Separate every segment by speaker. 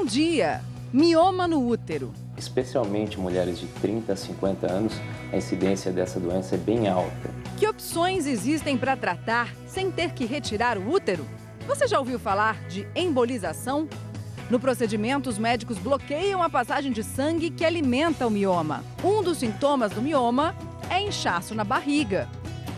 Speaker 1: dia! Mioma no útero.
Speaker 2: Especialmente mulheres de 30 a 50 anos, a incidência dessa doença é bem alta.
Speaker 1: Que opções existem para tratar sem ter que retirar o útero? Você já ouviu falar de embolização? No procedimento, os médicos bloqueiam a passagem de sangue que alimenta o mioma. Um dos sintomas do mioma é inchaço na barriga.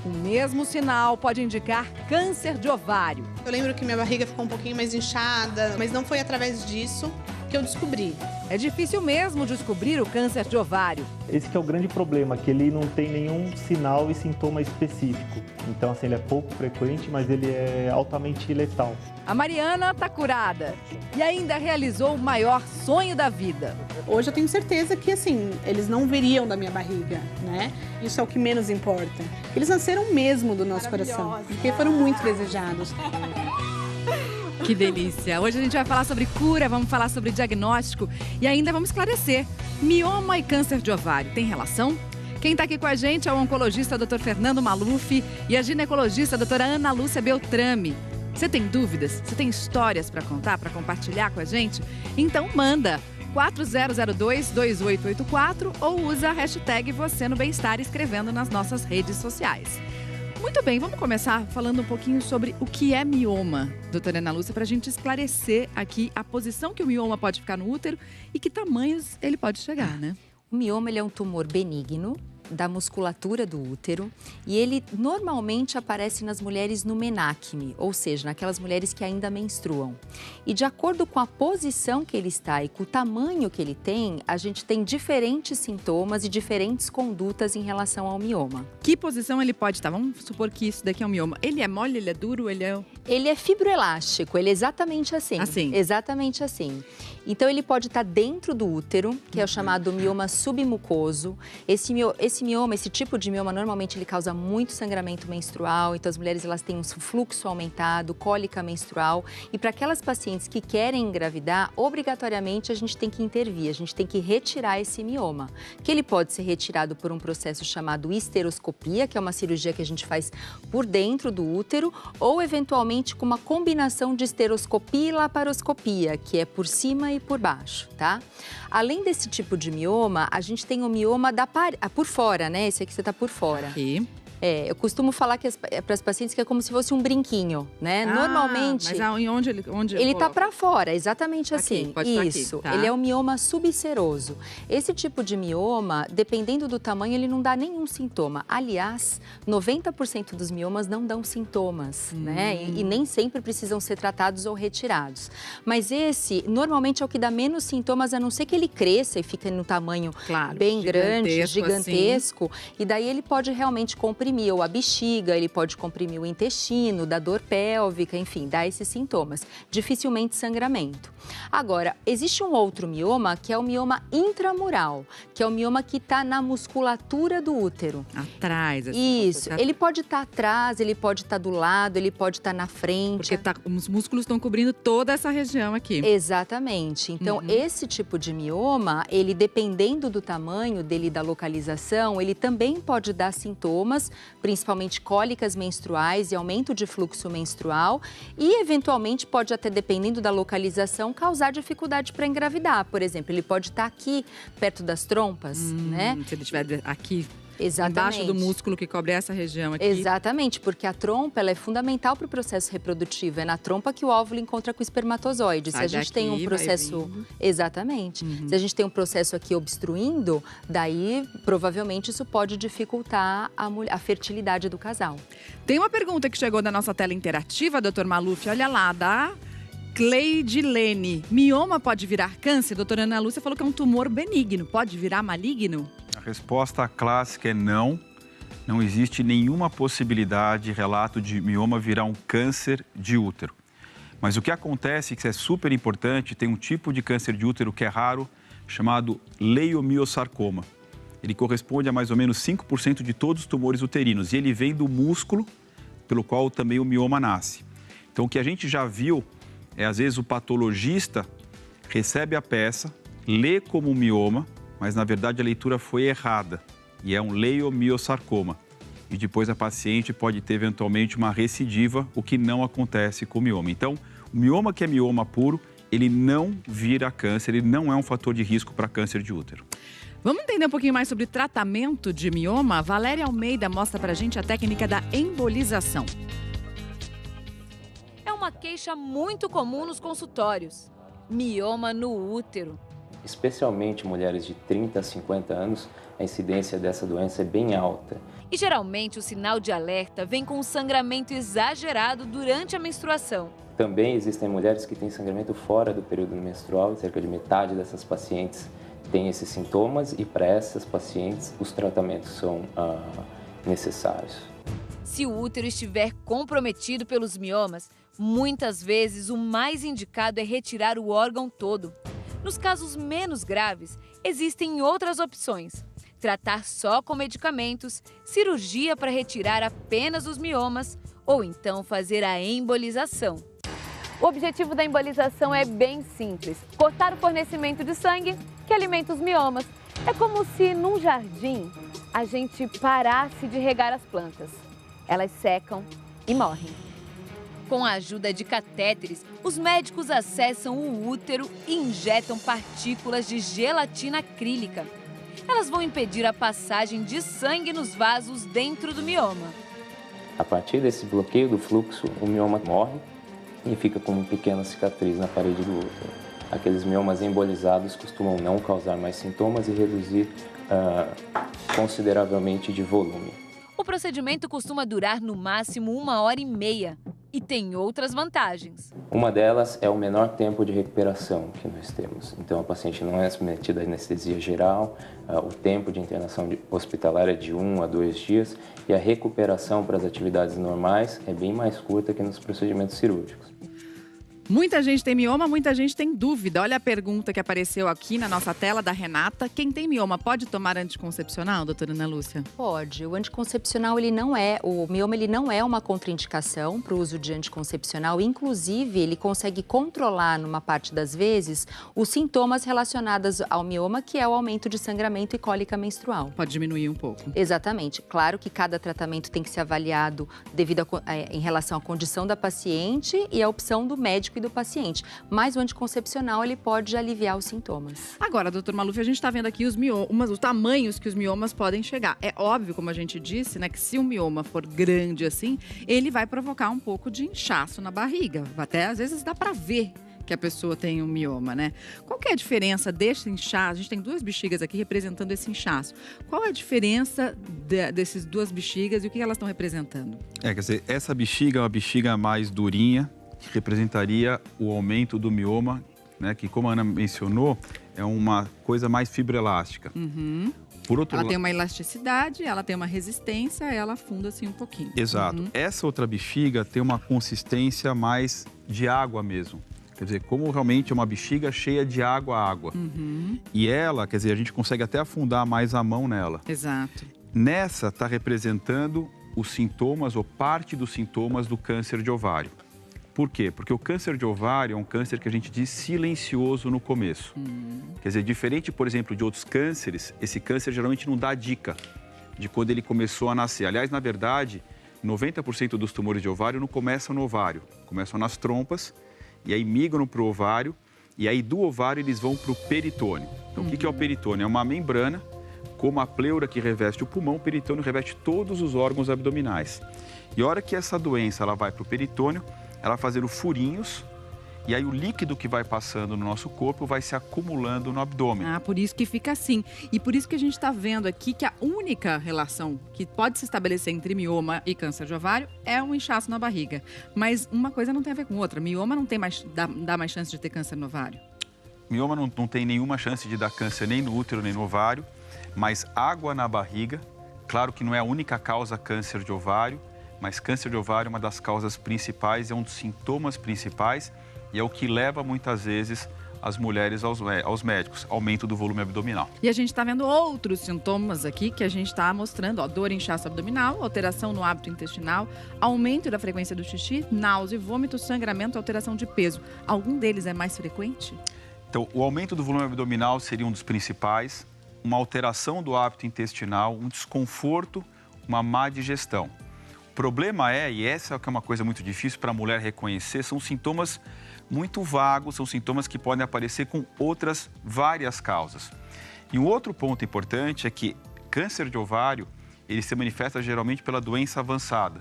Speaker 1: O mesmo sinal pode indicar câncer de ovário.
Speaker 3: Eu lembro que minha barriga ficou um pouquinho mais inchada, mas não foi através disso que eu descobri.
Speaker 1: É difícil mesmo descobrir o câncer de ovário.
Speaker 4: Esse que é o grande problema, que ele não tem nenhum sinal e sintoma específico. Então, assim, ele é pouco frequente, mas ele é altamente letal.
Speaker 1: A Mariana está curada e ainda realizou o maior sonho da vida.
Speaker 3: Hoje eu tenho certeza que, assim, eles não veriam da minha barriga, né? Isso é o que menos importa. Eles nasceram mesmo do nosso coração, porque foram muito desejados.
Speaker 1: Que delícia! Hoje a gente vai falar sobre cura, vamos falar sobre diagnóstico e ainda vamos esclarecer. Mioma e câncer de ovário, tem relação? Quem está aqui com a gente é o oncologista Dr. Fernando Maluf e a ginecologista doutora Ana Lúcia Beltrame. Você tem dúvidas? Você tem histórias para contar, para compartilhar com a gente? Então manda 4002-2884 ou usa a hashtag Você no Bem-Estar escrevendo nas nossas redes sociais. Muito bem, vamos começar falando um pouquinho sobre o que é mioma, doutora Ana Lúcia, para a gente esclarecer aqui a posição que o mioma pode ficar no útero e que tamanhos ele pode chegar, né?
Speaker 5: O mioma ele é um tumor benigno da musculatura do útero e ele normalmente aparece nas mulheres no menacme, ou seja, naquelas mulheres que ainda menstruam. E de acordo com a posição que ele está e com o tamanho que ele tem, a gente tem diferentes sintomas e diferentes condutas em relação ao mioma.
Speaker 1: Que posição ele pode estar? Vamos supor que isso daqui é um mioma. Ele é mole, ele é duro, ele é...
Speaker 5: Ele é fibroelástico, ele é exatamente assim.
Speaker 1: Assim?
Speaker 5: Exatamente assim. Então, ele pode estar dentro do útero, que é o chamado mioma submucoso. Esse mioma, esse tipo de mioma, normalmente ele causa muito sangramento menstrual. Então, as mulheres elas têm um fluxo aumentado, cólica menstrual. E para aquelas pacientes que querem engravidar, obrigatoriamente a gente tem que intervir, a gente tem que retirar esse mioma. Que ele pode ser retirado por um processo chamado histeroscopia, que é uma cirurgia que a gente faz por dentro do útero, ou eventualmente com uma combinação de histeroscopia e laparoscopia, que é por cima e por baixo, tá? Além desse tipo de mioma, a gente tem o mioma por fora, né? Esse aqui você tá por fora.
Speaker 1: Aqui.
Speaker 5: Eu costumo falar que para as pacientes que é como se fosse um brinquinho, né? Normalmente...
Speaker 1: Mas onde ele
Speaker 5: ele tá para fora, exatamente assim.
Speaker 1: Aqui, pode estar
Speaker 5: Isso,
Speaker 1: aqui, tá?
Speaker 5: Ele é o mioma subseroso. Esse tipo de mioma, dependendo do tamanho, ele não dá nenhum sintoma. Aliás, 90% dos miomas não dão sintomas, né? E nem sempre precisam ser tratados ou retirados. Mas esse, normalmente, é o que dá menos sintomas, a não ser que ele cresça e fique no tamanho bem grande, gigantesco. Assim. E daí ele pode realmente comprimir ou a bexiga, ele pode comprimir o intestino, dar dor pélvica, enfim, dar esses sintomas. Dificilmente sangramento. Agora, existe um outro mioma, que é o mioma intramural, que é o mioma que está na musculatura do útero.
Speaker 1: Atrás. Assim,
Speaker 5: isso. Ele pode estar atrás, ele pode estar do lado, ele pode estar na frente.
Speaker 1: Porque os músculos estão cobrindo toda essa região aqui.
Speaker 5: Exatamente. Então, esse tipo de mioma, ele dependendo do tamanho dele, da localização, ele também pode dar sintomas, principalmente cólicas menstruais e aumento de fluxo menstrual e, eventualmente, pode até, dependendo da localização, causar dificuldade para engravidar. Por exemplo, ele pode estar aqui, perto das trompas, né?
Speaker 1: Se ele estiver aqui...
Speaker 5: Exatamente.
Speaker 1: Embaixo do músculo que cobre essa região aqui.
Speaker 5: Exatamente, porque a trompa ela é fundamental para o processo reprodutivo. É na trompa que o óvulo encontra com o espermatozoide. Se a gente tem um processo... Exatamente. Se a gente tem um processo aqui obstruindo, daí provavelmente isso pode dificultar a fertilidade do casal.
Speaker 1: Tem uma pergunta que chegou da nossa tela interativa, doutor Maluf. Olha lá, da Cleidilene. Mioma pode virar câncer? Doutora Ana Lúcia falou que é um tumor benigno. Pode virar maligno?
Speaker 6: A resposta clássica é não. Não existe nenhuma possibilidade, relato de mioma virar um câncer de útero. Mas o que acontece, que é super importante, tem um tipo de câncer de útero que é raro, chamado leiomiosarcoma. Ele corresponde a mais ou menos 5% de todos os tumores uterinos. E ele vem do músculo pelo qual também o mioma nasce. Então, o que a gente já viu é, às vezes, o patologista recebe a peça, lê como um mioma, mas, na verdade, a leitura foi errada. E é um leiomiosarcoma. E depois a paciente pode ter, eventualmente, uma recidiva, o que não acontece com o mioma. Então, o mioma que é mioma puro, ele não vira câncer, ele não é um fator de risco para câncer de útero.
Speaker 1: Vamos entender um pouquinho mais sobre tratamento de mioma? Valéria Almeida mostra pra gente a técnica da embolização.
Speaker 7: É uma queixa muito comum nos consultórios. Mioma no útero.
Speaker 2: Especialmente mulheres de 30 a 50 anos, a incidência dessa doença é bem alta.
Speaker 7: E geralmente o sinal de alerta vem com um sangramento exagerado durante a menstruação.
Speaker 2: Também existem mulheres que têm sangramento fora do período menstrual, cerca de metade dessas pacientes têm esses sintomas e para essas pacientes os tratamentos são necessários.
Speaker 7: Se o útero estiver comprometido pelos miomas, muitas vezes o mais indicado é retirar o órgão todo. Nos casos menos graves, existem outras opções. Tratar só com medicamentos, cirurgia para retirar apenas os miomas ou então fazer a embolização. O objetivo da embolização é bem simples: cortar o fornecimento de sangue que alimenta os miomas. É como se num jardim a gente parasse de regar as plantas. Elas secam e morrem. Com a ajuda de catéteres, os médicos acessam o útero e injetam partículas de gelatina acrílica. Elas vão impedir a passagem de sangue nos vasos dentro do mioma.
Speaker 2: A partir desse bloqueio do fluxo, o mioma morre e fica com uma pequena cicatriz na parede do útero. Aqueles miomas embolizados costumam não causar mais sintomas e reduzir consideravelmente de volume.
Speaker 7: O procedimento costuma durar no máximo 1h30 e tem outras vantagens.
Speaker 2: Uma delas é o menor tempo de recuperação que nós temos. Então, a paciente não é submetida à anestesia geral, o tempo de internação hospitalar é de 1 a 2 dias e a recuperação para as atividades normais é bem mais curta que nos procedimentos cirúrgicos.
Speaker 1: Muita gente tem mioma, muita gente tem dúvida. Olha a pergunta que apareceu aqui na nossa tela da Renata. Quem tem mioma pode tomar anticoncepcional, doutora Ana Lúcia?
Speaker 5: Pode. O anticoncepcional, o mioma ele não é uma contraindicação para o uso de anticoncepcional. Inclusive, ele consegue controlar, numa parte das vezes, os sintomas relacionados ao mioma, que é o aumento de sangramento e cólica menstrual.
Speaker 1: Pode diminuir um pouco.
Speaker 5: Exatamente. Claro que cada tratamento tem que ser avaliado em relação à condição da paciente e à opção do médico e do paciente, mas o anticoncepcional ele pode aliviar os sintomas.
Speaker 1: Agora, doutor Maluf, a gente está vendo aqui os tamanhos que os miomas podem chegar. É óbvio, como a gente disse, né, que se o mioma for grande assim, ele vai provocar um pouco de inchaço na barriga. Até às vezes dá para ver que a pessoa tem um mioma, né? Qual que é a diferença desse inchaço? A gente tem 2 bexigas aqui representando esse inchaço. Qual é a diferença dessas 2 bexigas e o que elas estão representando?
Speaker 6: Quer dizer, essa bexiga é uma bexiga mais durinha, que representaria o aumento do mioma, né, que, como a Ana mencionou, é uma coisa mais fibroelástica.
Speaker 1: Uhum. Ela tem uma elasticidade, ela tem uma resistência, ela afunda assim um pouquinho.
Speaker 6: Exato.
Speaker 1: Uhum.
Speaker 6: Essa outra bexiga tem uma consistência mais de água mesmo. Quer dizer, como realmente é uma bexiga cheia de água.
Speaker 1: Uhum.
Speaker 6: E ela, quer dizer, a gente consegue até afundar mais a mão nela.
Speaker 1: Exato.
Speaker 6: Nessa está representando os sintomas ou parte dos sintomas do câncer de ovário. Por quê? Porque o câncer de ovário é um câncer que a gente diz silencioso no começo. Quer dizer, diferente, por exemplo, de outros cânceres, esse câncer geralmente não dá dica de quando ele começou a nascer. Aliás, na verdade, 90% dos tumores de ovário não começam no ovário, começam nas trompas e aí migram para o ovário e aí do ovário eles vão para o peritônio. Então, o que é o peritônio? É uma membrana, como a pleura que reveste o pulmão, o peritônio reveste todos os órgãos abdominais. E a hora que essa doença ela vai para o peritônio, ela vai fazendo furinhos e aí o líquido que vai passando no nosso corpo vai se acumulando no abdômen.
Speaker 1: Ah, por isso que fica assim. E por isso que a gente está vendo aqui que a única relação que pode se estabelecer entre mioma e câncer de ovário é um inchaço na barriga. Mas uma coisa não tem a ver com outra. Mioma não tem dá mais chance de ter câncer no ovário.
Speaker 6: Mioma não tem nenhuma chance de dar câncer nem no útero nem no ovário, mas água na barriga, claro que não é a única causa câncer de ovário, mas câncer de ovário é uma das causas principais, é um dos sintomas principais e é o que leva muitas vezes as mulheres aos médicos, aumento do volume abdominal.
Speaker 1: E a gente está vendo outros sintomas aqui que a gente está mostrando, dor, inchaço abdominal, alteração no hábito intestinal, aumento da frequência do xixi, náusea, vômito, sangramento, alteração de peso. Algum deles é mais frequente?
Speaker 6: Então, o aumento do volume abdominal seria um dos principais, uma alteração do hábito intestinal, um desconforto, uma má digestão. O problema é, e essa é uma coisa muito difícil para a mulher reconhecer, são sintomas muito vagos, são sintomas que podem aparecer com outras várias causas. E um outro ponto importante é que câncer de ovário, ele se manifesta geralmente pela doença avançada.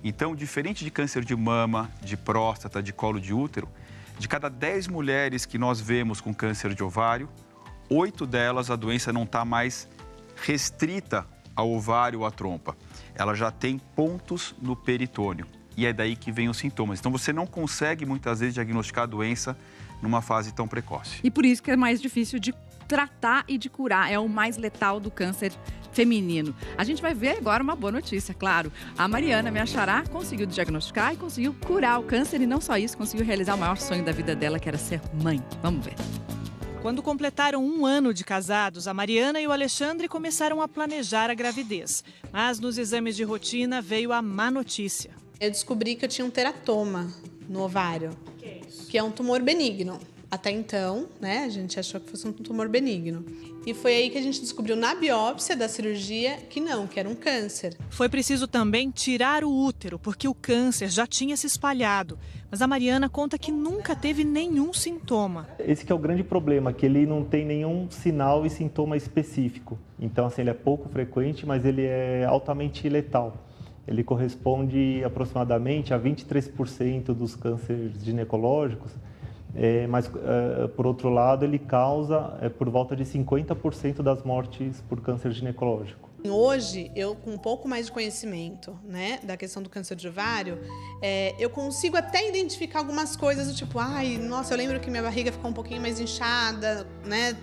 Speaker 6: Então, diferente de câncer de mama, de próstata, de colo de útero, de cada 10 mulheres que nós vemos com câncer de ovário, 8 delas a doença não está mais restrita ao ovário ou à trompa. Ela já tem pontos no peritônio. E é daí que vem os sintomas. Então, você não consegue, muitas vezes, diagnosticar a doença numa fase tão precoce.
Speaker 1: E por isso que é mais difícil de tratar e de curar. É o mais letal do câncer feminino. A gente vai ver agora uma boa notícia, claro. A Mariana, minha xará, conseguiu diagnosticar e conseguiu curar o câncer. E não só isso, conseguiu realizar o maior sonho da vida dela, que era ser mãe. Vamos ver.
Speaker 8: Quando completaram 1 ano de casados, a Mariana e o Alexandre começaram a planejar a gravidez. Mas nos exames de rotina veio a má notícia.
Speaker 3: Eu descobri que eu tinha um teratoma no ovário, que é um tumor benigno. Até então, né, a gente achou que fosse um tumor benigno. E foi aí que a gente descobriu na biópsia da cirurgia que não, que era um câncer.
Speaker 8: Foi preciso também tirar o útero, porque o câncer já tinha se espalhado. Mas a Mariana conta que nunca teve nenhum sintoma.
Speaker 4: Esse que é o grande problema, que ele não tem nenhum sinal e sintoma específico. Então, assim, ele é pouco frequente, mas ele é altamente letal. Ele corresponde aproximadamente a 23% dos cânceres ginecológicos, mas, por outro lado, ele causa por volta de 50% das mortes por câncer ginecológico.
Speaker 3: Hoje, eu com um pouco mais de conhecimento, né, da questão do câncer de ovário, eu consigo até identificar algumas coisas do tipo, ai, nossa, eu lembro que minha barriga ficou um pouquinho mais inchada, né?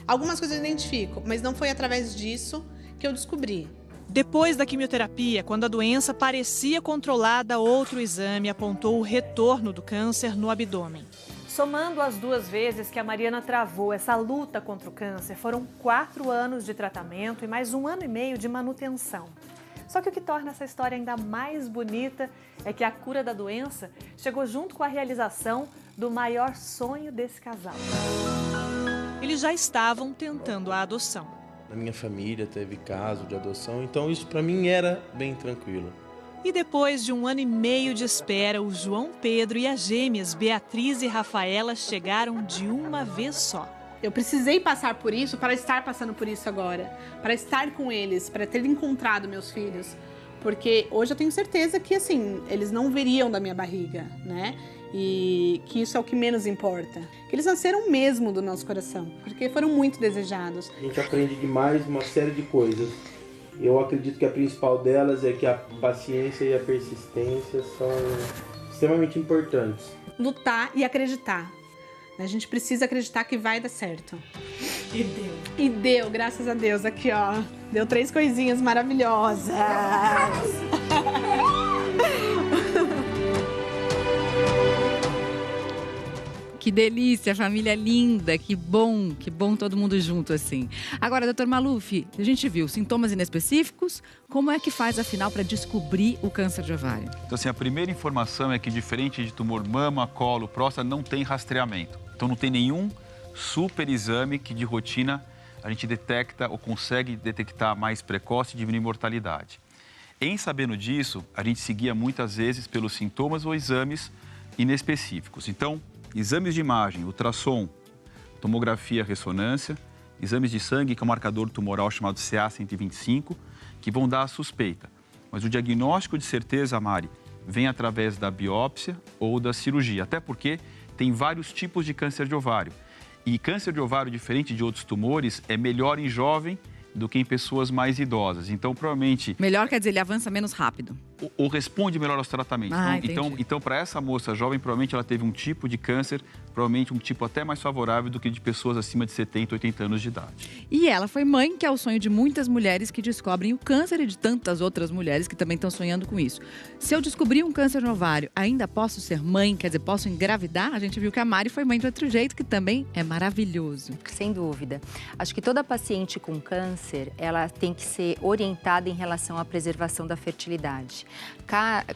Speaker 3: Algumas coisas eu identifico, mas não foi através disso que eu descobri.
Speaker 8: Depois da quimioterapia, quando a doença parecia controlada, outro exame apontou o retorno do câncer no abdômen.
Speaker 9: Somando as 2 vezes que a Mariana travou essa luta contra o câncer, foram 4 anos de tratamento e mais 1 ano e meio de manutenção. Só que o que torna essa história ainda mais bonita é que a cura da doença chegou junto com a realização do maior sonho desse casal.
Speaker 8: Eles já estavam tentando a adoção.
Speaker 10: Na minha família teve caso de adoção, então isso para mim era bem tranquilo.
Speaker 8: E depois de 1 ano e meio de espera, o João Pedro e as gêmeas Beatriz e Rafaela chegaram de uma vez só.
Speaker 3: Eu precisei passar por isso para estar passando por isso agora, para estar com eles, para ter encontrado meus filhos. Porque hoje eu tenho certeza que, assim, eles não veriam da minha barriga, né? E que isso é o que menos importa. Que eles nasceram mesmo do nosso coração, porque foram muito desejados.
Speaker 10: A gente aprende demais uma série de coisas. Eu acredito que a principal delas é que a paciência e a persistência são extremamente importantes.
Speaker 3: Lutar e acreditar. A gente precisa acreditar que vai dar certo.
Speaker 9: E deu.
Speaker 3: E deu, graças a Deus. Aqui, ó. Deu 3 coisinhas maravilhosas.
Speaker 1: Que delícia, família linda, que bom todo mundo junto assim. Agora, doutor Maluf, a gente viu sintomas inespecíficos, como é que faz afinal para descobrir o câncer de ovário?
Speaker 6: Então, assim, a primeira informação é que, diferente de tumor mama, colo, próstata, não tem rastreamento. Então, não tem nenhum super exame que de rotina a gente detecta ou consegue detectar mais precoce e diminuir mortalidade. Em sabendo disso, a gente seguia muitas vezes pelos sintomas ou exames inespecíficos. Então, exames de imagem, ultrassom, tomografia, ressonância, exames de sangue, que é um marcador tumoral chamado CA125, que vão dar a suspeita. Mas o diagnóstico de certeza, Mari, vem através da biópsia ou da cirurgia, até porque tem vários tipos de câncer de ovário. E câncer de ovário, diferente de outros tumores, é melhor em jovem do que em pessoas mais idosas. Então, provavelmente...
Speaker 1: Melhor quer dizer, ele avança menos rápido.
Speaker 6: Ou responde melhor aos tratamentos. Então, para essa moça jovem, provavelmente ela teve um tipo de câncer, provavelmente um tipo até mais favorável do que de pessoas acima de 70, 80 anos de idade.
Speaker 1: E ela foi mãe, que é o sonho de muitas mulheres que descobrem o câncer e de tantas outras mulheres que também estão sonhando com isso. Se eu descobrir um câncer no ovário, ainda posso ser mãe? Quer dizer, posso engravidar? A gente viu que a Mari foi mãe de outro jeito, que também é maravilhoso.
Speaker 5: Sem dúvida. Acho que toda paciente com câncer, ela tem que ser orientada em relação à preservação da fertilidade.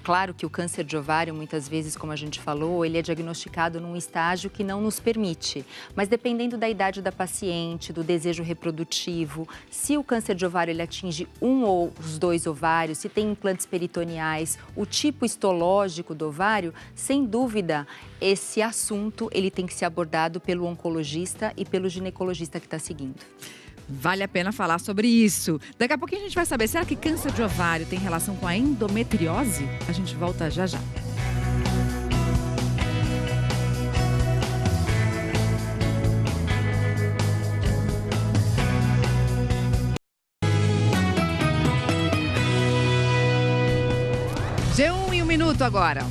Speaker 5: Claro que o câncer de ovário, muitas vezes, como a gente falou, ele é diagnosticado num estágio que não nos permite. Mas dependendo da idade da paciente, do desejo reprodutivo, se o câncer de ovário ele atinge um ou os 2 ovários, se tem implantes peritoneais, o tipo histológico do ovário, sem dúvida, esse assunto ele tem que ser abordado pelo oncologista e pelo ginecologista que está seguindo.
Speaker 1: Vale a pena falar sobre isso. Daqui a pouquinho a gente vai saber, será que câncer de ovário tem relação com a endometriose? A gente volta já já. G1 em 1 minuto agora.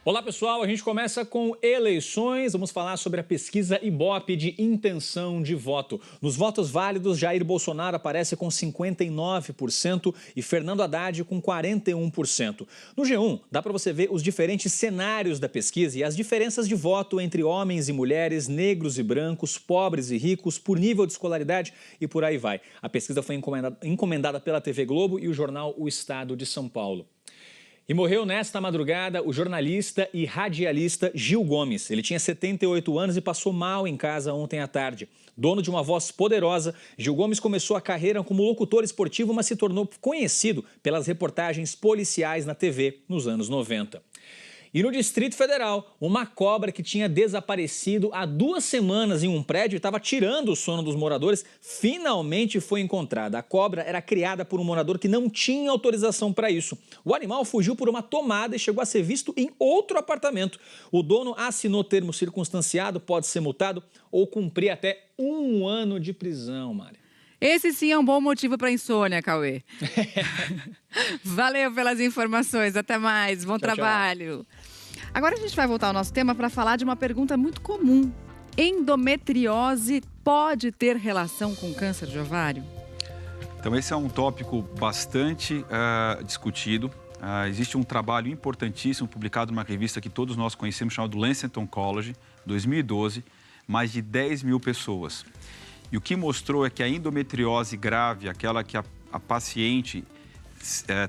Speaker 11: Olá pessoal, a gente começa com eleições, vamos falar sobre a pesquisa Ibope de intenção de voto. Nos votos válidos, Jair Bolsonaro aparece com 59% e Fernando Haddad com 41%. No G1, dá para você ver os diferentes cenários da pesquisa e as diferenças de voto entre homens e mulheres, negros e brancos, pobres e ricos, por nível de escolaridade e por aí vai. A pesquisa foi encomendada pela TV Globo e o jornal O Estado de São Paulo. E morreu nesta madrugada o jornalista e radialista Gil Gomes. Ele tinha 78 anos e passou mal em casa ontem à tarde. Dono de uma voz poderosa, Gil Gomes começou a carreira como locutor esportivo, mas se tornou conhecido pelas reportagens policiais na TV nos anos 90. E no Distrito Federal, uma cobra que tinha desaparecido há 2 semanas em um prédio e estava tirando o sono dos moradores, finalmente foi encontrada. A cobra era criada por um morador que não tinha autorização para isso. O animal fugiu por uma tomada e chegou a ser visto em outro apartamento. O dono assinou termo circunstanciado, pode ser multado ou cumprir até 1 ano de prisão, Mari.
Speaker 1: Esse sim é um bom motivo para insônia, Cauê. Valeu pelas informações, até mais, bom trabalho. Tchau. Agora a gente vai voltar ao nosso tema para falar de uma pergunta muito comum. Endometriose pode ter relação com câncer de ovário?
Speaker 6: Então esse é um tópico bastante discutido. Existe um trabalho importantíssimo publicado numa revista que todos nós conhecemos, chamado Lancet Oncology, 2012, mais de 10 mil pessoas. E o que mostrou é que a endometriose grave, aquela que a paciente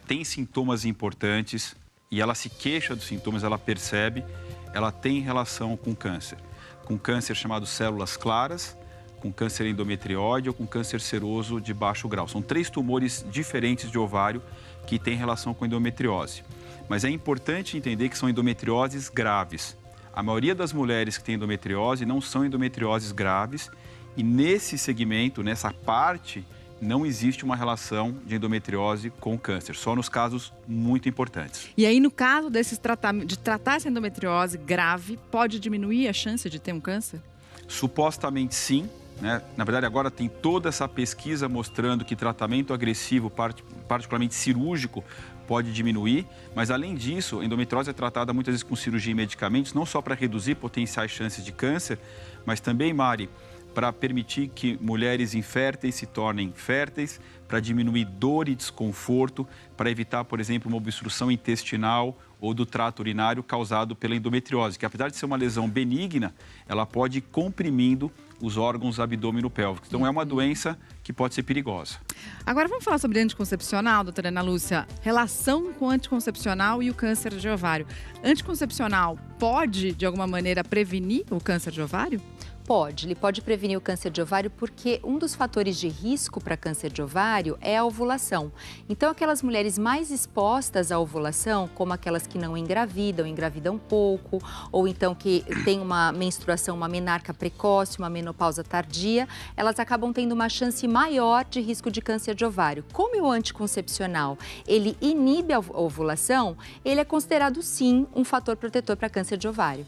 Speaker 6: tem sintomas importantes e ela se queixa dos sintomas, ela percebe, ela tem relação com câncer. Com câncer chamado células claras, com câncer endometrióide ou com câncer seroso de baixo grau. São 3 tumores diferentes de ovário que têm relação com endometriose. Mas é importante entender que são endometrioses graves. A maioria das mulheres que têm endometriose não são endometrioses graves. E nesse segmento, nessa parte, não existe uma relação de endometriose com câncer, só nos casos muito importantes.
Speaker 1: E aí, no caso de tratar essa endometriose grave, pode diminuir a chance de ter um câncer?
Speaker 6: Supostamente sim, né? Na verdade, agora tem toda essa pesquisa mostrando que tratamento agressivo, particularmente cirúrgico, pode diminuir, mas além disso, a endometriose é tratada muitas vezes com cirurgia e medicamentos, não só para reduzir potenciais chances de câncer, mas também, Mari, para permitir que mulheres inférteis se tornem férteis, para diminuir dor e desconforto, para evitar, por exemplo, uma obstrução intestinal ou do trato urinário causado pela endometriose, que apesar de ser uma lesão benigna, ela pode ir comprimindo os órgãos abdômeno-pélvicos. Então, é uma doença que pode ser perigosa.
Speaker 1: Agora, vamos falar sobre anticoncepcional, doutora Ana Lúcia. Relação com anticoncepcional e o câncer de ovário. Anticoncepcional pode, de alguma maneira, prevenir o câncer de ovário?
Speaker 5: Pode, ele pode prevenir o câncer de ovário porque um dos fatores de risco para câncer de ovário é a ovulação. Então, aquelas mulheres mais expostas à ovulação, como aquelas que não engravidam pouco, ou então que tem uma menstruação, uma menarca precoce, uma menopausa tardia, elas acabam tendo uma chance maior de risco de câncer de ovário. Como o anticoncepcional, ele inibe a ovulação, ele é considerado sim um fator protetor para câncer de ovário.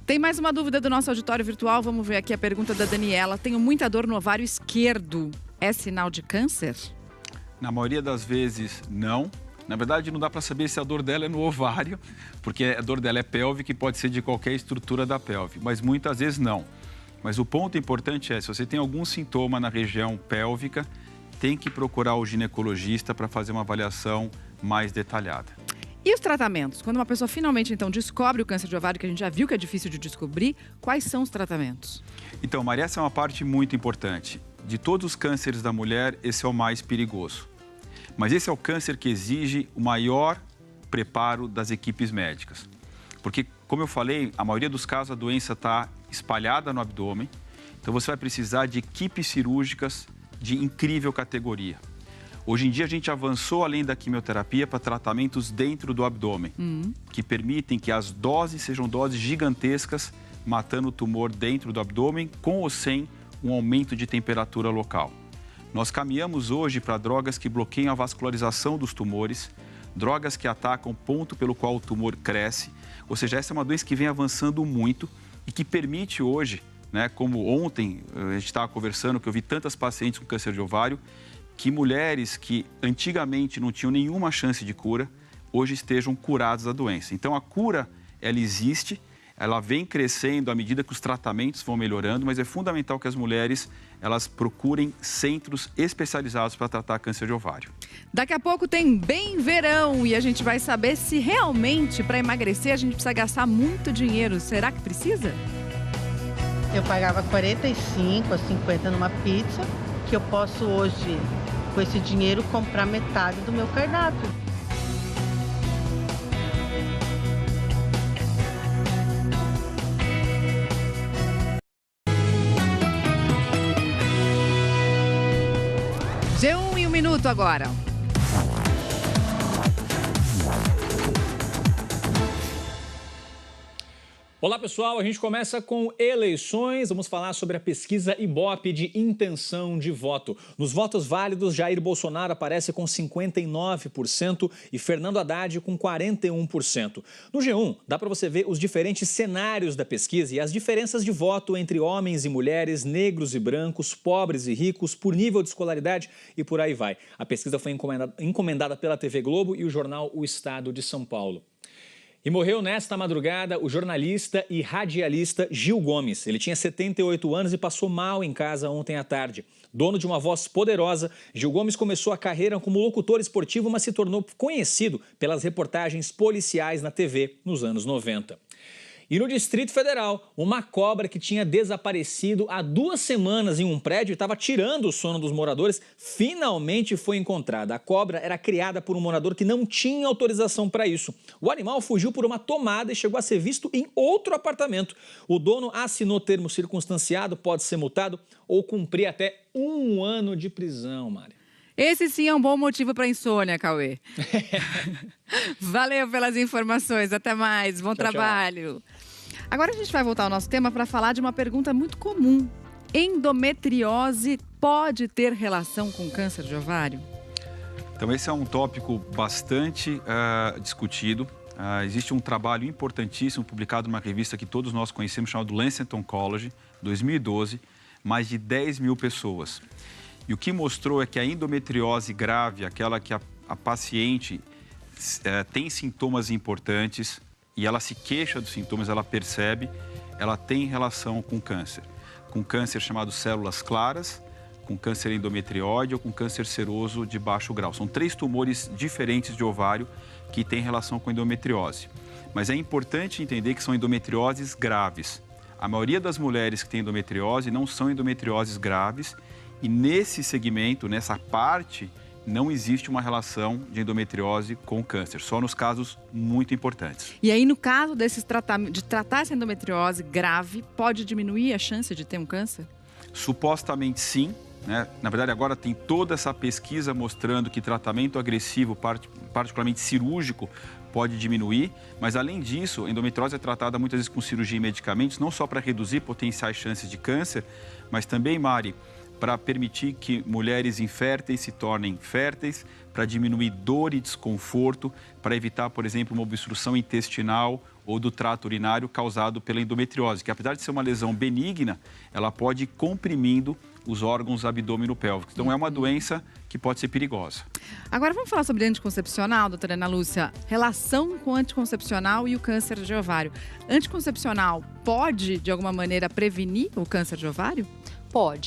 Speaker 1: Tem mais uma dúvida do nosso auditório virtual. Vamos ver aqui a pergunta da Daniela. Tenho muita dor no ovário esquerdo. É sinal de câncer?
Speaker 6: Na maioria das vezes, não. Na verdade, não dá para saber se a dor dela é no ovário, porque a dor dela é pélvica e pode ser de qualquer estrutura da pelve. Mas muitas vezes não. Mas o ponto importante é, se você tem algum sintoma na região pélvica, tem que procurar o ginecologista para fazer uma avaliação mais detalhada.
Speaker 1: E os tratamentos? Quando uma pessoa finalmente, então, descobre o câncer de ovário, que a gente já viu que é difícil de descobrir, quais são os tratamentos?
Speaker 6: Então, Maria, essa é uma parte muito importante. de todos os cânceres da mulher, esse é o mais perigoso. Mas esse é o câncer que exige o maior preparo das equipes médicas. Porque, como eu falei, a maioria dos casos a doença está espalhada no abdômen. Então, você vai precisar de equipes cirúrgicas de incrível categoria. Hoje em dia, a gente avançou além da quimioterapia para tratamentos dentro do abdômen, que permitem que as doses sejam doses gigantescas, matando o tumor dentro do abdômen, com ou sem um aumento de temperatura local. Nós caminhamos hoje para drogas que bloqueiam a vascularização dos tumores, drogas que atacam o ponto pelo qual o tumor cresce. Ou seja, essa é uma doença que vem avançando muito e que permite hoje, né, como ontem a gente estava conversando, que eu vi tantas pacientes com câncer de ovário, que mulheres que antigamente não tinham nenhuma chance de cura, hoje estejam curadas da doença. Então, a cura, ela existe, ela vem crescendo à medida que os tratamentos vão melhorando, mas é fundamental que as mulheres elas procurem centros especializados para tratar câncer de ovário.
Speaker 1: Daqui a pouco tem Bem Verão e a gente vai saber se realmente para emagrecer a gente precisa gastar muito dinheiro. Será que precisa?
Speaker 12: Eu pagava 45 a 50 numa pizza, que eu posso hoje, com esse dinheiro, comprar metade do meu cardápio.
Speaker 1: G1 em 1 minuto agora.
Speaker 11: Olá, pessoal. A gente começa com eleições. Vamos falar sobre a pesquisa Ibope de intenção de voto. Nos votos válidos, Jair Bolsonaro aparece com 59% e Fernando Haddad com 41%. No G1, dá para você ver os diferentes cenários da pesquisa e as diferenças de voto entre homens e mulheres, negros e brancos, pobres e ricos, por nível de escolaridade e por aí vai. A pesquisa foi encomendada pela TV Globo e o jornal O Estado de São Paulo. E morreu nesta madrugada o jornalista e radialista Gil Gomes. Ele tinha 78 anos e passou mal em casa ontem à tarde. Dono de uma voz poderosa, Gil Gomes começou a carreira como locutor esportivo, mas se tornou conhecido pelas reportagens policiais na TV nos anos 90. E no Distrito Federal, uma cobra que tinha desaparecido há 2 semanas em um prédio e estava tirando o sono dos moradores, finalmente foi encontrada. A cobra era criada por um morador que não tinha autorização para isso. O animal fugiu por uma tomada e chegou a ser visto em outro apartamento. O dono assinou termo circunstanciado, pode ser multado ou cumprir até 1 ano de prisão, Mari.
Speaker 1: Esse sim é um bom motivo para insônia, Cauê. Valeu pelas informações. Até mais. Bom trabalho. Tchau. Agora a gente vai voltar ao nosso tema para falar de uma pergunta muito comum. Endometriose pode ter relação com câncer de ovário?
Speaker 6: Então, esse é um tópico bastante discutido. Existe um trabalho importantíssimo publicado numa revista que todos nós conhecemos, chamado Lancet Oncology, 2012, mais de 10 mil pessoas. E o que mostrou é que a endometriose grave, aquela que a paciente tem sintomas importantes e ela se queixa dos sintomas, ela percebe, ela tem relação com câncer. Com câncer chamado células claras, com câncer endometrióide ou com câncer seroso de baixo grau. São 3 tumores diferentes de ovário que têm relação com endometriose. Mas é importante entender que são endometrioses graves. A maioria das mulheres que têm endometriose não são endometrioses graves. E nesse segmento, nessa parte, não existe uma relação de endometriose com câncer, só nos casos muito importantes.
Speaker 1: E aí, no caso desses de tratar essa endometriose grave, pode diminuir a chance de ter um câncer?
Speaker 6: Supostamente sim, né? Na verdade, agora tem toda essa pesquisa mostrando que tratamento agressivo, particularmente cirúrgico, pode diminuir, mas além disso, a endometriose é tratada muitas vezes com cirurgia e medicamentos, não só para reduzir potenciais chances de câncer, mas também, Mari, para permitir que mulheres inférteis se tornem férteis, para diminuir dor e desconforto, para evitar, por exemplo, uma obstrução intestinal ou do trato urinário causado pela endometriose, que apesar de ser uma lesão benigna, ela pode ir comprimindo os órgãos abdominopélvicos. Então, é uma doença que pode ser perigosa.
Speaker 1: Agora, vamos falar sobre anticoncepcional, doutora Ana Lúcia. Relação com anticoncepcional e o câncer de ovário. Anticoncepcional pode, de alguma maneira, prevenir o câncer de ovário?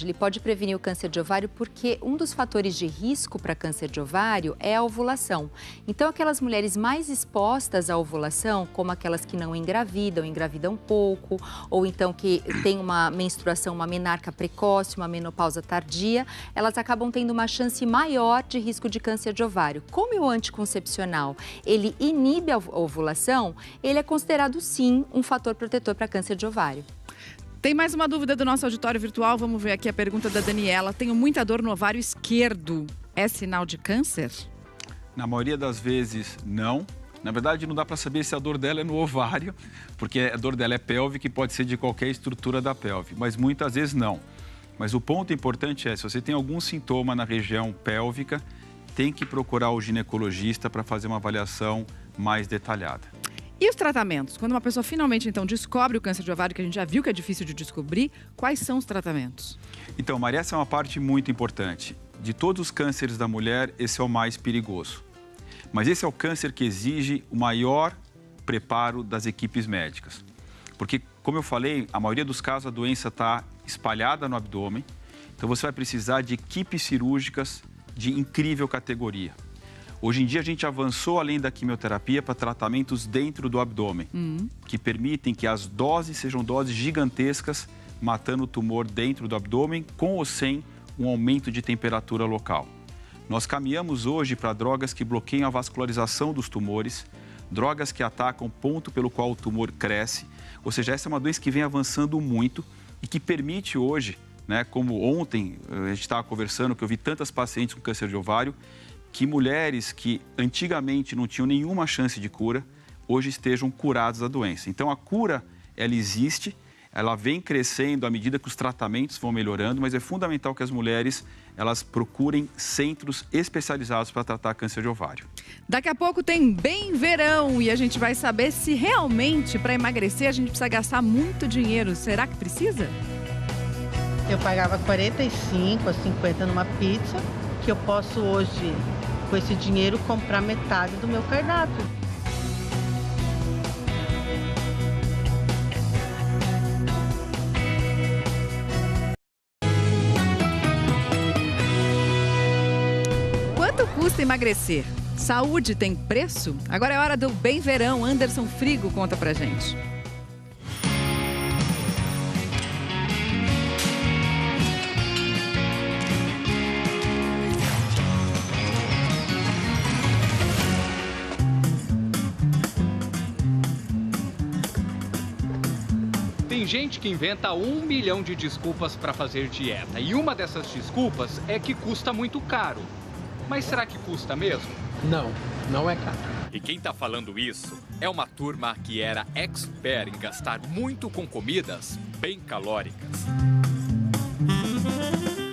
Speaker 5: Ele pode prevenir o câncer de ovário porque um dos fatores de risco para câncer de ovário é a ovulação. Então, aquelas mulheres mais expostas à ovulação, como aquelas que não engravidam pouco, ou então que têm uma menstruação, uma menarca precoce, uma menopausa tardia, elas acabam tendo uma chance maior de risco de câncer de ovário. Como o anticoncepcional, ele inibe a ovulação, ele é considerado sim um fator protetor para câncer de ovário.
Speaker 1: Tem mais uma dúvida do nosso auditório virtual. Vamos ver aqui a pergunta da Daniela. Tenho muita dor no ovário esquerdo. É sinal de câncer?
Speaker 6: Na maioria das vezes, não. Na verdade, não dá para saber se a dor dela é no ovário, porque a dor dela é pélvica e pode ser de qualquer estrutura da pelve, mas muitas vezes não. Mas o ponto importante é, se você tem algum sintoma na região pélvica, tem que procurar o ginecologista para fazer uma avaliação mais detalhada.
Speaker 1: E os tratamentos? Quando uma pessoa finalmente, então, descobre o câncer de ovário, que a gente já viu que é difícil de descobrir, quais são os tratamentos?
Speaker 6: Então, Maria, essa é uma parte muito importante. De todos os cânceres da mulher, esse é o mais perigoso. Mas esse é o câncer que exige o maior preparo das equipes médicas. Porque, como eu falei, a maioria dos casos a doença está espalhada no abdômen. Então, você vai precisar de equipes cirúrgicas de incrível categoria. Hoje em dia, a gente avançou além da quimioterapia para tratamentos dentro do abdômen, que permitem que as doses sejam doses gigantescas, matando o tumor dentro do abdômen, com ou sem um aumento de temperatura local. Nós caminhamos hoje para drogas que bloqueiam a vascularização dos tumores, drogas que atacam o ponto pelo qual o tumor cresce, ou seja, essa é uma doença que vem avançando muito e que permite hoje, né, como ontem a gente estava conversando, que eu vi tantas pacientes com câncer de ovário, que mulheres que antigamente não tinham nenhuma chance de cura, hoje estejam curadas da doença. Então, a cura, ela existe, ela vem crescendo à medida que os tratamentos vão melhorando, mas é fundamental que as mulheres, elas procurem centros especializados para tratar câncer de ovário.
Speaker 1: Daqui a pouco tem Bem Verão e a gente vai saber se realmente, para emagrecer, a gente precisa gastar muito dinheiro. Será que precisa?
Speaker 12: Eu pagava 45 a 50 numa pizza, que eu posso hoje, com esse dinheiro, comprar metade do meu cardápio.
Speaker 1: Quanto custa emagrecer? Saúde tem preço? Agora é hora do Bem Verão. Anderson Frigo conta pra gente.
Speaker 13: Tem gente que inventa 1 milhão de desculpas para fazer dieta. E uma dessas desculpas é que custa muito caro. Mas será que custa mesmo?
Speaker 14: Não, não é caro.
Speaker 15: E quem tá falando isso é uma turma que era expert em gastar muito com comidas bem calóricas.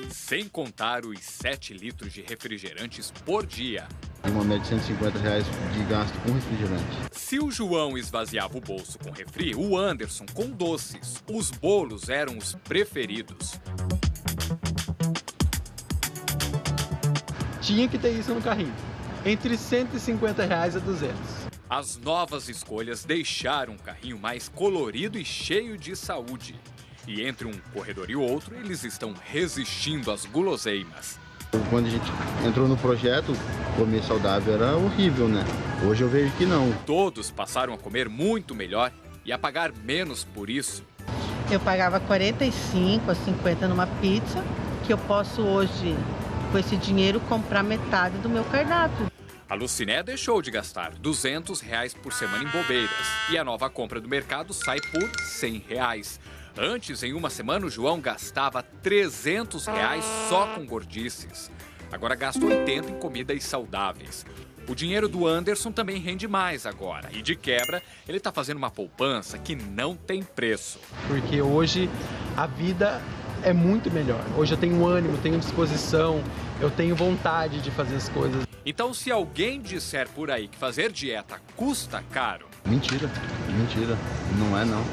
Speaker 15: Sem contar os 7 litros de refrigerantes por dia.
Speaker 16: Uma média de R$150 de gasto com refrigerante.
Speaker 15: Se o João esvaziava o bolso com refri, o Anderson com doces. Os bolos eram os preferidos.
Speaker 14: Tinha que ter isso no carrinho. Entre R$150 a R$200.
Speaker 15: As novas escolhas deixaram o carrinho mais colorido e cheio de saúde. E entre um corredor e outro, eles estão resistindo às guloseimas.
Speaker 16: Quando a gente entrou no projeto, comer saudável era horrível, né? Hoje eu vejo que não.
Speaker 15: Todos passaram a comer muito melhor e a pagar menos por isso.
Speaker 12: Eu pagava 45 a 50 numa pizza, que eu posso hoje, com esse dinheiro, comprar metade do meu cardápio.
Speaker 15: A Luciné deixou de gastar R$200 por semana em bobeiras e a nova compra do mercado sai por R$100. Antes, em uma semana, o João gastava R$300 só com gordices. Agora gasta 80 em comidas saudáveis. O dinheiro do Anderson também rende mais agora. E de quebra, ele está fazendo uma poupança que não tem preço.
Speaker 14: Porque hoje a vida é muito melhor. Hoje eu tenho ânimo, tenho disposição, eu tenho vontade de fazer as coisas.
Speaker 15: Então, se alguém disser por aí que fazer dieta custa caro...
Speaker 16: Mentira, mentira. Não é não.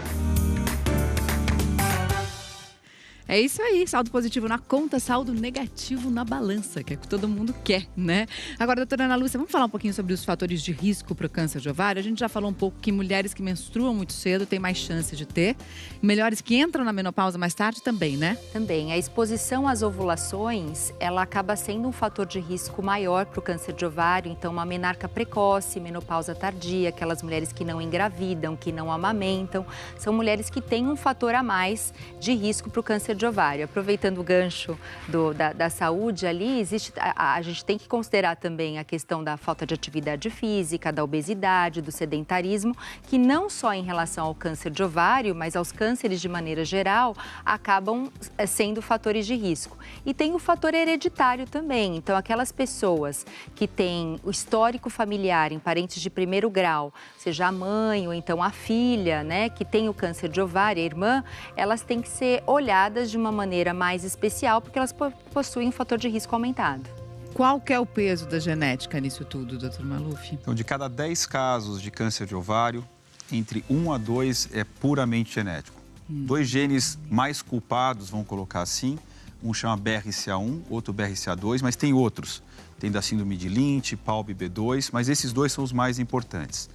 Speaker 1: É isso aí, saldo positivo na conta, saldo negativo na balança, que é o que todo mundo quer, né? Agora, doutora Ana Lúcia, vamos falar um pouquinho sobre os fatores de risco para o câncer de ovário? A gente já falou um pouco que mulheres que menstruam muito cedo têm mais chance de ter. Mulheres que entram na menopausa mais tarde também, né?
Speaker 5: Também. A exposição às ovulações, ela acaba sendo um fator de risco maior para o câncer de ovário. Então, uma menarca precoce, menopausa tardia, aquelas mulheres que não engravidam, que não amamentam, são mulheres que têm um fator a mais de risco para o câncer de ovário. Aproveitando o gancho da saúde ali, a gente tem que considerar também a questão da falta de atividade física, da obesidade, do sedentarismo, que não só em relação ao câncer de ovário, mas aos cânceres de maneira geral, acabam sendo fatores de risco. E tem o fator hereditário também. Então, aquelas pessoas que têm o histórico familiar em parentes de primeiro grau, seja a mãe ou então a filha, né, que tem o câncer de ovário, a irmã, elas têm que ser olhadas de uma maneira mais especial, porque elas possuem um fator de risco aumentado.
Speaker 1: Qual que é o peso da genética nisso tudo, doutor Maluf?
Speaker 6: Então, de cada 10 casos de câncer de ovário, entre 1 a 2 é puramente genético. 2 genes mais culpados, vamos colocar assim, um chama BRCA1, outro BRCA2, mas tem outros. Tem da síndrome de Lynch, PALB-B2, mas esses 2 são os mais importantes.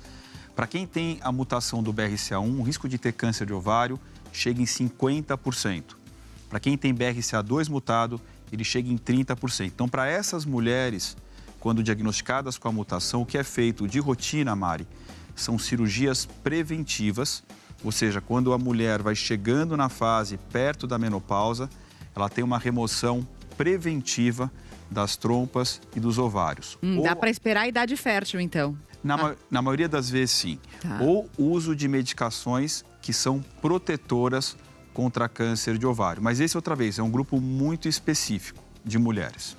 Speaker 6: Para quem tem a mutação do BRCA1, o risco de ter câncer de ovário chega em 50%. Para quem tem BRCA2 mutado, ele chega em 30%. Então, para essas mulheres, quando diagnosticadas com a mutação, o que é feito de rotina, Mari, são cirurgias preventivas, ou seja, quando a mulher vai chegando na fase perto da menopausa, ela tem uma remoção preventiva das trompas e dos ovários.
Speaker 1: Dá para esperar a idade fértil, então?
Speaker 6: Na maioria das vezes, sim.
Speaker 1: Tá.
Speaker 6: Ou uso de medicações que são protetoras contra câncer de ovário. Mas esse, outra vez, é um grupo muito específico de mulheres.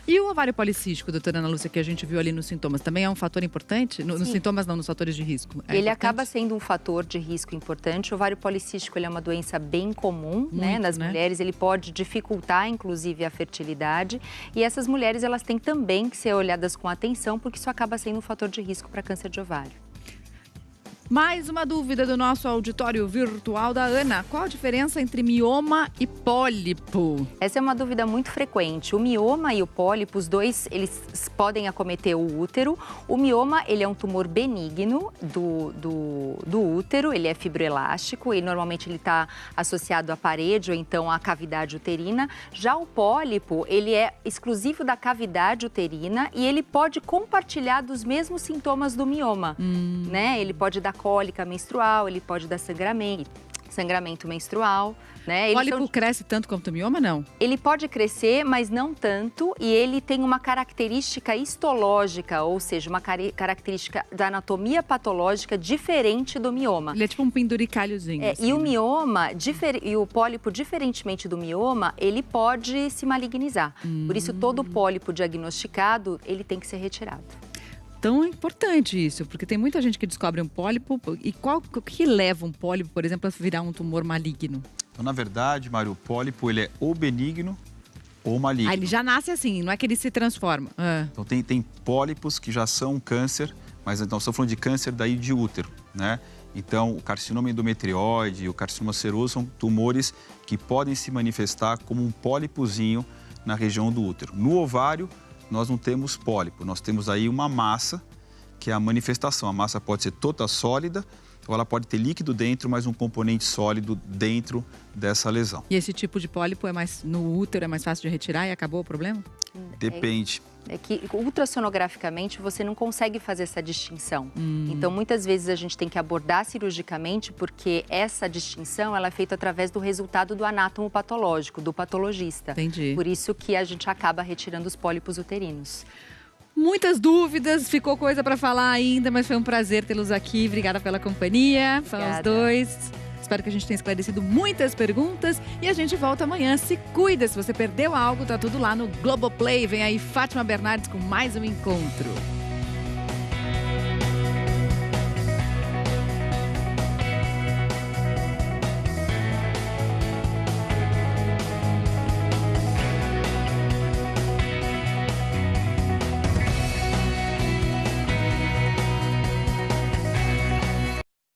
Speaker 1: E o ovário policístico, doutora Ana Lúcia, que a gente viu ali nos sintomas, também é um fator importante? Nos sintomas não, nos fatores de risco.
Speaker 5: Ele acaba sendo um fator de risco importante. O ovário policístico ele é uma doença bem comum, né, nas mulheres. Ele pode dificultar, inclusive, a fertilidade. E essas mulheres, elas têm também que ser olhadas com atenção, porque isso acaba sendo um fator de risco para câncer de ovário.
Speaker 1: Mais uma dúvida do nosso auditório virtual da Ana. Qual a diferença entre mioma e pólipo?
Speaker 5: Essa é uma dúvida muito frequente. O mioma e o pólipo, os dois, eles podem acometer o útero. O mioma, ele é um tumor benigno do útero, ele é fibroelástico e normalmente ele está associado à parede ou então à cavidade uterina. Já o pólipo, ele é exclusivo da cavidade uterina e ele pode compartilhar dos mesmos sintomas do mioma, né? Ele pode dar cólica menstrual, ele pode dar sangramento menstrual, né?
Speaker 1: O pólipo cresce tanto quanto o mioma, não?
Speaker 5: Ele pode crescer, mas não tanto, e ele tem uma característica histológica, ou seja, uma característica da anatomia patológica diferente do mioma.
Speaker 1: Ele é tipo um penduricalhozinho.
Speaker 5: Assim, e o mioma, e o pólipo, diferentemente do mioma, ele pode se malignizar. Por isso, todo pólipo diagnosticado, ele tem que ser retirado.
Speaker 1: Tão importante isso, porque tem muita gente que descobre um pólipo. E o que leva um pólipo, por exemplo, a virar um tumor maligno?
Speaker 6: Então, na verdade, Mário, o pólipo ele é ou benigno ou maligno.
Speaker 1: Ele já nasce assim, não é que ele se transforma.
Speaker 6: Então, tem pólipos que já são câncer, mas então estamos falando de câncer daí de útero, né? Então, o carcinoma endometrioide e o carcinoma seroso são tumores que podem se manifestar como um pólipozinho na região do útero. No ovário, nós não temos pólipo, nós temos aí uma massa, que é a manifestação. A massa pode ser toda sólida ou ela pode ter líquido dentro, mas um componente sólido dentro dessa lesão.
Speaker 1: E esse tipo de pólipo no útero é mais fácil de retirar e acabou o problema?
Speaker 6: Depende.
Speaker 5: É que ultrassonograficamente você não consegue fazer essa distinção. Então, muitas vezes a gente tem que abordar cirurgicamente porque essa distinção ela é feita através do resultado do anátomo patológico, do patologista.
Speaker 1: Entendi.
Speaker 5: Por isso que a gente acaba retirando os pólipos uterinos.
Speaker 1: Muitas dúvidas, ficou coisa para falar ainda, mas foi um prazer tê-los aqui. Obrigada pela companhia, os dois. Espero que a gente tenha esclarecido muitas perguntas e a gente volta amanhã. Se cuida, se você perdeu algo, tá tudo lá no Globoplay. Vem aí Fátima Bernardes com mais um encontro.